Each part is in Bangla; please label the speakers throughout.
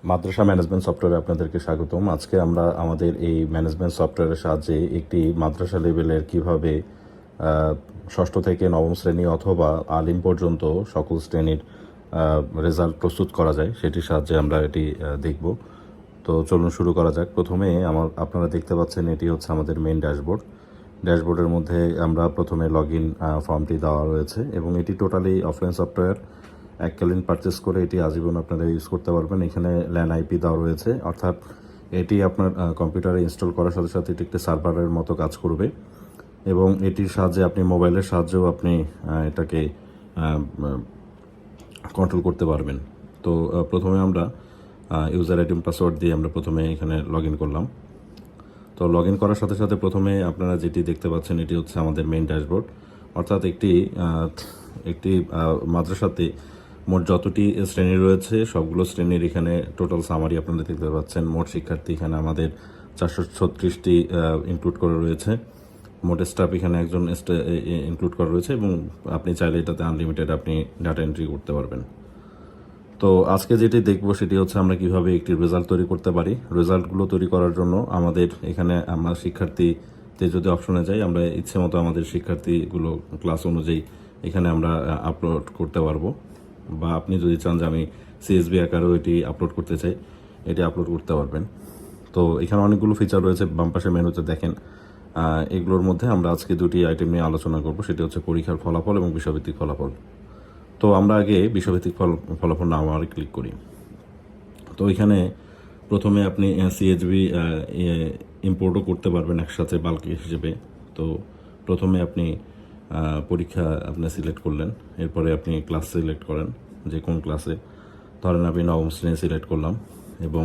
Speaker 1: মাদ্রাসা ম্যানেজমেন্ট সফটওয়্যারে আপনাদেরকে স্বাগতম। আজকে আমরা আমাদের এই ম্যানেজমেন্ট সফটওয়্যারের সাহায্যে একটি মাদ্রাসা লেভেলের কিভাবে ষষ্ঠ থেকে নবম শ্রেণী অথবা আলিম পর্যন্ত সকল শ্রেণীর রেজাল্ট প্রস্তুত করা যায় সেটির সাহায্যে আমরা এটি দেখব। তো চলুন শুরু করা যাক। প্রথমে আপনারা দেখতে পাচ্ছেন এটি হচ্ছে আমাদের মেইন ড্যাশবোর্ড। ড্যাশবোর্ডের মধ্যে আমরা প্রথমে লগ ইন ফর্মটি দেওয়া রয়েছে এবং এটি টোটালি অফলাইন সফটওয়্যার। এককালীন পারচেস করে এটি আজীবন আপনারা ইউজ করতে পারবেন। এখানে ল্যান আইপি দেওয়া রয়েছে, অর্থাৎ এটি আপনার কম্পিউটারে ইনস্টল করার সাথে সাথে এটি একটি সার্ভারের মতো কাজ করবে এবং এটির সাহায্যে আপনি মোবাইলের সাহায্যেও আপনি এটাকে কন্ট্রোল করতে পারবেন। তো প্রথমে আমরা ইউজার আইডি পাসওয়ার্ড দিয়ে আমরা প্রথমে এখানে লগ ইন করলাম। তো লগ ইন করার সাথে সাথে প্রথমে আপনারা যেটি দেখতে পাচ্ছেন এটি হচ্ছে আমাদের মেইন ড্যাশবোর্ড, অর্থাৎ একটি মাদ্রাসাতে মোট যতটি শ্রেণী রয়েছে সবগুলো শ্রেণীর এখানে টোটাল সামারি আপনারা দেখতে পাচ্ছেন। মোট শিক্ষার্থী এখানে আমাদের 436টি ইনক্লুড করা রয়েছে। মোট স্টাফ এখানে একজন ইনক্লুড করা রয়েছে এবং আপনি চাইলে এটাতে আনলিমিটেড আপনি ডাটা এন্ট্রি করতে পারবেন। তো আজকে যেটি দেখবো সেটি হচ্ছে আমরা কিভাবে একটি রেজাল্ট তৈরি করতে পারি। রেজাল্টগুলো তৈরি করার জন্য আমাদের এখানে আমরা শিক্ষার্থীতে যদি অপশনে যাই, আমরা ইচ্ছে মতো আমাদের শিক্ষার্থীগুলো ক্লাস অনুযায়ী এখানে আমরা আপলোড করতে পারবো, বা আপনি যদি চান যে আমি সিএসবি আকারেও এটি আপলোড করতে চাই, এটি আপলোড করতে পারবেন। তো এখানে অনেকগুলো ফিচার রয়েছে, বাম পাশে মেনুতে দেখেন। এগুলোর মধ্যে আমরা আজকে দুটি আইটেম নিয়ে আলোচনা করব, সেটি হচ্ছে পরীক্ষার ফলাফল এবং বিষয়ভিত্তিক ফলাফল। তো আমরা আগে বিষয়ভিত্তিক ফলাফল নামার ক্লিক করি। তো এখানে প্রথমে আপনি সিএসবি ইম্পোর্টও করতে পারবেন একসাথে বাল্ক হিসেবে। তো প্রথমে আপনি পরীক্ষা আপনি সিলেক্ট করলেন, এরপরে আপনি ক্লাস সিলেক্ট করেন যে কোন ক্লাসে। ধরেন আমি নবম শ্রেণী সিলেক্ট করলাম এবং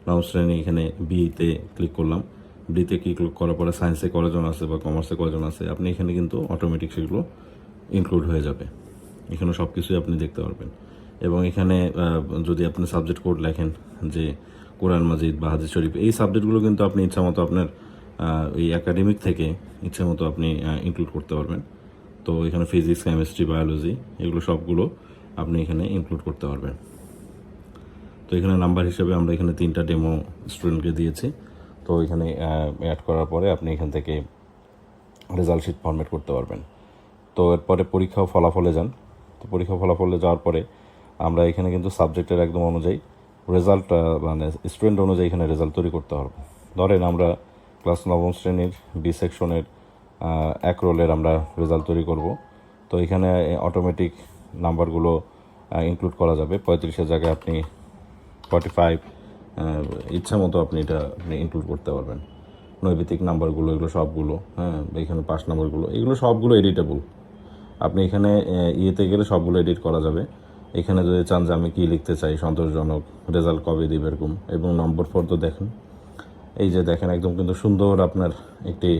Speaker 1: নবম শ্রেণী এখানে বিতে ক্লিক করলাম। বিতে ক্লিক করার পরে সায়েন্সে কয়জন আছে বা কমার্সে কয়জন আছে আপনি এখানে কিন্তু অটোমেটিক সেগুলো ইনক্লুড হয়ে যাবে। এখানে সব কিছুই আপনি দেখতে পারবেন এবং এখানে যদি আপনি সাবজেক্ট কোড লেখেন যে কোরআন মাজিদ বা হাদিস শরীফ, এই সাবজেক্টগুলো কিন্তু আপনি ইচ্ছামতো আপনার এই একাডেমিক থেকে ইচ্ছামতো আপনি ইনক্লুড করতে পারবেন। তো এখানে ফিজিক্স, কেমিস্ট্রি, বায়োলজি এগুলো সবগুলো আপনি এখানে ইনক্লুড করতে পারবেন। তো এখানে নাম্বার হিসেবে আমরা এখানে 3টা ডেমো স্টুডেন্টকে দিয়েছি। তো এখানে অ্যাড করার পরে আপনি এখান থেকে রেজাল্ট শিট ফরম্যাট করতে পারবেন। তো এরপরে পরীক্ষা ও ফলাফলে যান। তো পরীক্ষা ফলাফলে যাওয়ার পরে আমরা এখানে কিন্তু সাবজেক্টের একদম অনুযায়ী রেজাল্ট মানে স্টুডেন্ট অনুযায়ী এখানে রেজাল্ট তৈরি করতে পারবো। ধরেন আমরা ক্লাস নবম শ্রেণীর বি সেকশনের এক রোলের আমরা রেজাল্ট তৈরি করব। তো এখানে অটোমেটিক নাম্বারগুলো ইনক্লুড করা যাবে। 35-এর জায়গায় আপনি 45 ইচ্ছা মতো আপনি ইনক্লুড করতে পারবেন। নৈবিত্তিক নাম্বারগুলো এগুলো সবগুলো, এখানে পাস নাম্বারগুলো এগুলো সবগুলো এডিটেবল। আপনি এখানে ইয়েতে গেলে সবগুলো এডিট করা যাবে। এখানে যদি চান যে আমি কী লিখতে চাই, সন্তোষজনক, রেজাল্ট কবে দিবে এরকম, এবং নম্বর 4 তো দেখেন, এই যে দেখেন একদম কিন্তু সুন্দর আপনার একটি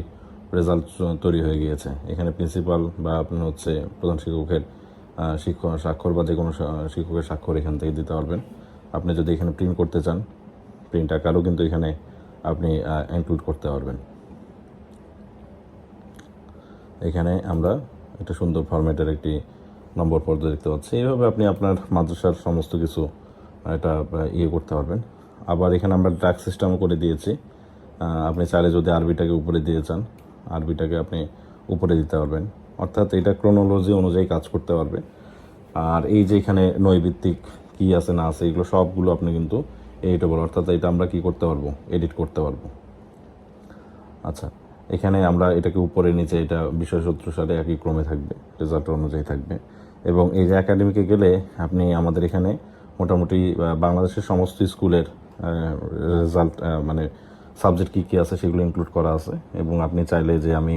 Speaker 1: রেজাল্ট তৈরি হয়ে গিয়েছে। এখানে প্রিন্সিপাল বা আপনার হচ্ছে প্রধান শিক্ষকের স্বাক্ষর বা যে কোনো শিক্ষকের স্বাক্ষর এখান থেকে দিতে পারবেন। আপনি যদি এখানে প্রিন্ট করতে চান, প্রিন্ট আকারও কিন্তু এখানে আপনি ইনক্লুড করতে পারবেন। এখানে আমরা একটা সুন্দর ফরম্যাটের একটি নম্বর পর্দা দেখতে পাচ্ছি। এইভাবে আপনি আপনার মাদ্রাসার সমস্ত কিছু এটা করতে পারবেন। আবার এখানে আমরা ট্র্যাক সিস্টেম করে দিয়েছি। আপনি চাইলে যদি আরবিটাকে উপরে দিয়ে চান, আরবিটাকে আপনি উপরে দিতে পারবেন, অর্থাৎ এটা ক্রোনোলজি অনুযায়ী কাজ করতে পারবে। আর এই যে এখানে নৈবিত্তিক কী আছে না আছে এগুলো সবগুলো আপনি কিন্তু এডিটেবল, অর্থাৎ এটা আমরা কি করতে পারবো, এডিট করতে পারবো। আচ্ছা, এখানে আমরা এটাকে উপরে নিচে এটা বিষয়সূত্র সাথে একই ক্রমে থাকবে, রেজাল্ট অনুযায়ী থাকবে। এবং এই যে একাডেমিকে গেলে আপনি আমাদের এখানে মোটামুটি বাংলাদেশের সমস্ত স্কুলের রেজাল্ট মানে সাবজেক্ট কী কী আছে সেগুলো ইনক্লুড করা আছে এবং আপনি চাইলে যে আমি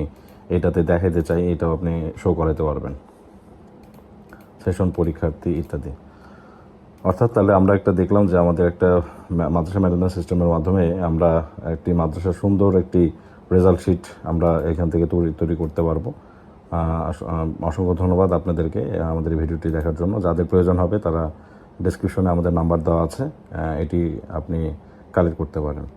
Speaker 1: এটাতে দেখাতে চাই এটাও আপনি শো করাতে পারবেন, সেশন, পরীক্ষার্থী ইত্যাদি। অর্থাৎ তাহলে আমরা একটা দেখলাম যে আমাদের একটা মাদ্রাসা ম্যানেজমেন্ট সিস্টেমের মাধ্যমে আমরা একটি মাদ্রাসার সুন্দর একটি রেজাল্ট শিট আমরা এখান থেকে তৈরি করতে পারবো। অসংখ্য ধন্যবাদ আপনাদেরকে আমাদের এই ভিডিওটি দেখার জন্য। যাদের প্রয়োজন হবে তারা ডেসক্রিপশনে আমাদের নাম্বার দেওয়া আছে, এটি আপনি কালেক্ট করতে পারেন।